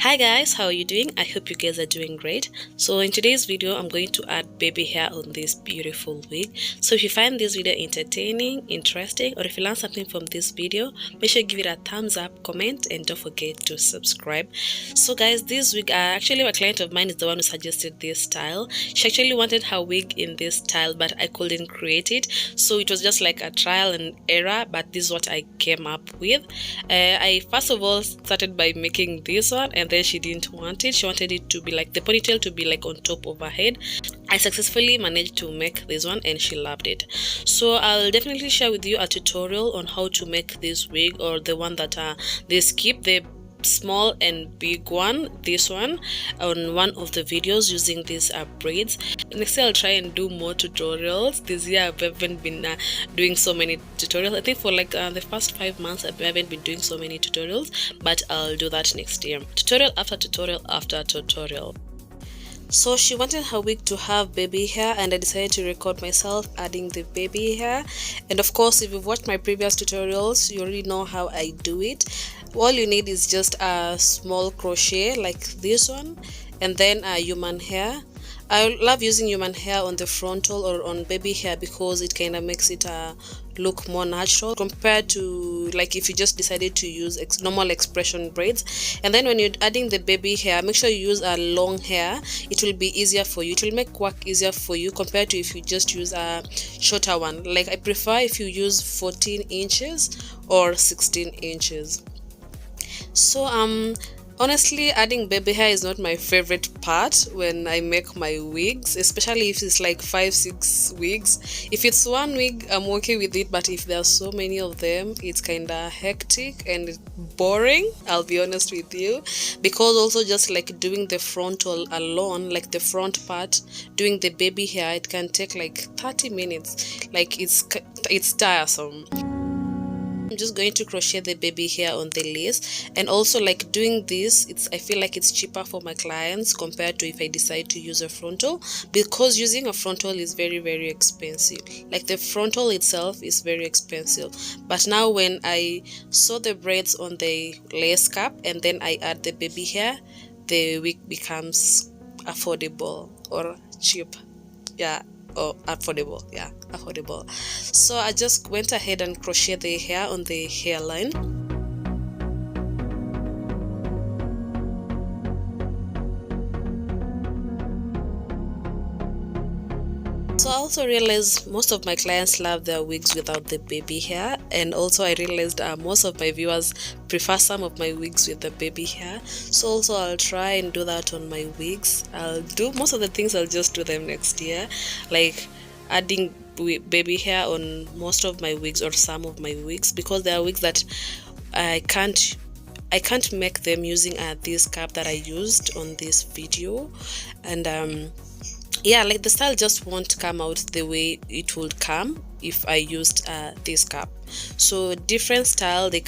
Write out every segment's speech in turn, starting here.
Hi guys, how are you doing? I hope you guys are doing great. So in today's video, I'm going to add baby hair on this beautiful wig. So if you find this video entertaining, interesting, or if you learn something from this video, make sure you give it a thumbs up, comment, and don't forget to subscribe. So guys, this wig, actually a client of mine is the one who suggested this style. She actually wanted her wig in this style, but I couldn't create it. So it was just like a trial and error, but this is what I came up with. I first of all started by making this one, and then she didn't want it. She wanted it to be like the ponytail to be like on top of her head. I successfully managed to make this one and she loved it. So I'll definitely share with you a tutorial on how to make this wig, or the one that they skip, the small and big one, this one, on one of the videos using these braids. Next year I'll try and do more tutorials. This year I haven't been doing so many tutorials. I think for like the first 5 months I haven't been doing so many tutorials, but I'll do that next year, tutorial after tutorial after tutorial. So she wanted her wig to have baby hair, and I decided to record myself adding the baby hair. And of course, if you've watched my previous tutorials, you already know how I do it. All you need is just a small crochet like this one, and then human hair. I love using human hair on the frontal or on baby hair because it kind of makes it look more natural compared to like if you just decided to use normal expression braids. And then when you're adding the baby hair, make sure you use a long hair. It will be easier for you. It will make work easier for you compared to if you just use a shorter one. Like I prefer if you use 14 inches or 16 inches. So honestly, adding baby hair is not my favorite part when I make my wigs, especially if it's like 5-6 wigs. If it's one wig, I'm okay with it, but if there are so many of them, it's kind of hectic and boring, I'll be honest with you. Because also just like doing the frontal alone, like the front part, doing the baby hair, it can take like 30 minutes. Like it's tiresome. I'm just going to crochet the baby hair on the lace, and also like doing this, I feel like it's cheaper for my clients compared to if I decide to use a frontal, because using a frontal is very expensive. Like the frontal itself is very expensive, but now when I sew the braids on the lace cap and then I add the baby hair, the wig becomes affordable or cheap. Yeah, or affordable. Yeah, affordable. So I just went ahead and crochet the hair on the hairline. So I also realized most of my clients love their wigs without the baby hair, and also I realized most of my viewers prefer some of my wigs with the baby hair. So also I'll try and do that on my wigs. I'll do most of the things, I'll just do them next year, like adding baby hair on most of my wigs or some of my wigs, because there are wigs that I can't make them using this cap that I used on this video. And yeah, like the style just won't come out the way it would come if I used this cap. So different style, they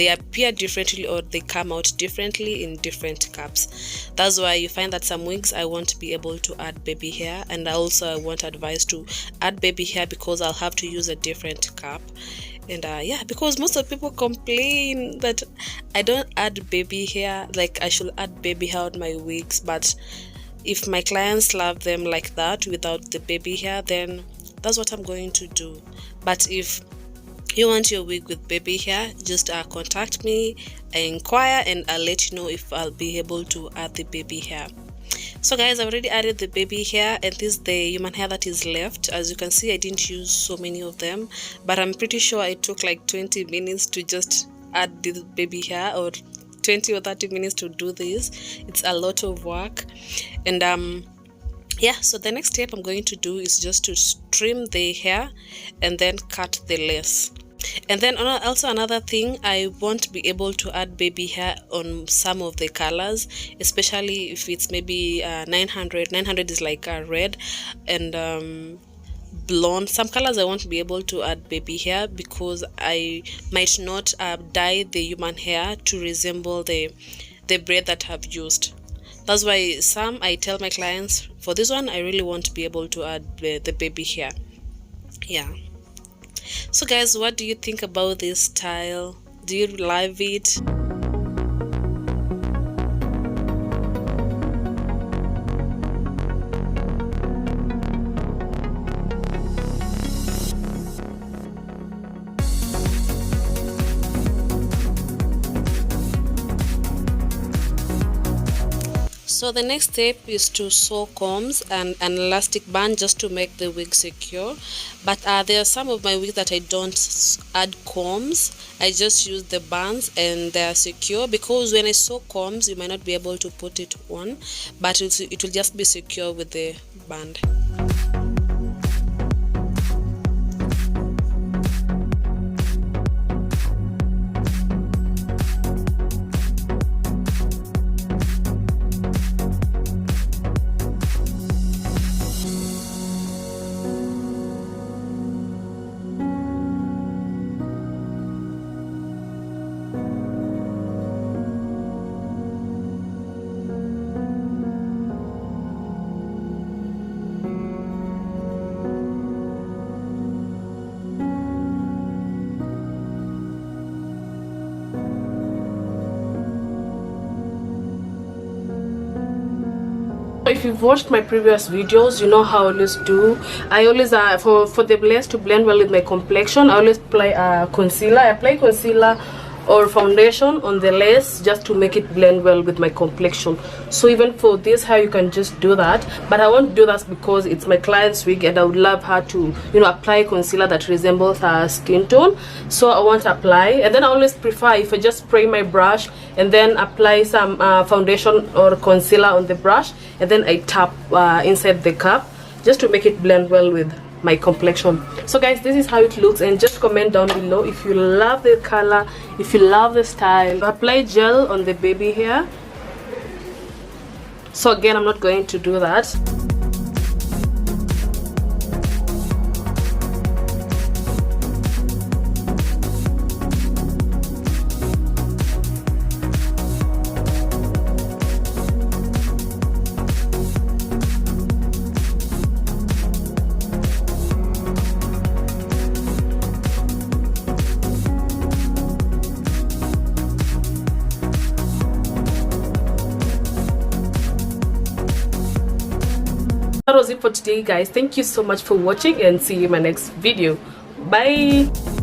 appear differently, or they come out differently in different caps. That's why you find that some wigs I won't be able to add baby hair, and also I won't advise to add baby hair because I'll have to use a different cap. And yeah, because most of people complain that I don't add baby hair, like I should add baby hair on my wigs. But if my clients love them like that without the baby hair, then that's what I'm going to do. But if you want your wig with baby hair, just contact me, inquire, and I'll let you know if I'll be able to add the baby hair. So guys, I've already added the baby hair, and this is the human hair that is left. As you can see, I didn't use so many of them, but I'm pretty sure it took like 20 minutes to just add the baby hair, or 20 or 30 minutes to do this. It's a lot of work. And yeah, so the next step I'm going to do is just to trim the hair and then cut the lace. And then also another thing, I won't be able to add baby hair on some of the colors, especially if it's maybe 900 is like a red, and blonde. Some colors I won't be able to add baby hair because I might not dye the human hair to resemble the braid that I've used. That's why some I tell my clients, for this one I really won't be able to add the baby hair. Yeah. So guys, what do you think about this style? Do you love it? So the next step is to sew combs and an elastic band just to make the wig secure. But there are some of my wigs that I don't add combs. I just use the bands and they are secure, because when I sew combs you might not be able to put it on, but it will just be secure with the band. If you've watched my previous videos, you know how I always do. I always for the lace to blend well with my complexion, I always apply concealer. I apply concealer or foundation on the lace just to make it blend well with my complexion. So even for this hair you can just do that, but I won't do that because it's my client's wig and I would love her to, you know, apply concealer that resembles her skin tone. So I won't apply, and then I always prefer if I just spray my brush and then apply some foundation or concealer on the brush, and then I tap inside the cup just to make it blend well with my complexion. So guys, this is how it looks, and just comment down below if you love the color, if you love the style. Apply gel on the baby hair. So again, I'm not going to do that. That was it for today, guys. Thank you so much for watching, and see you in my next video. Bye.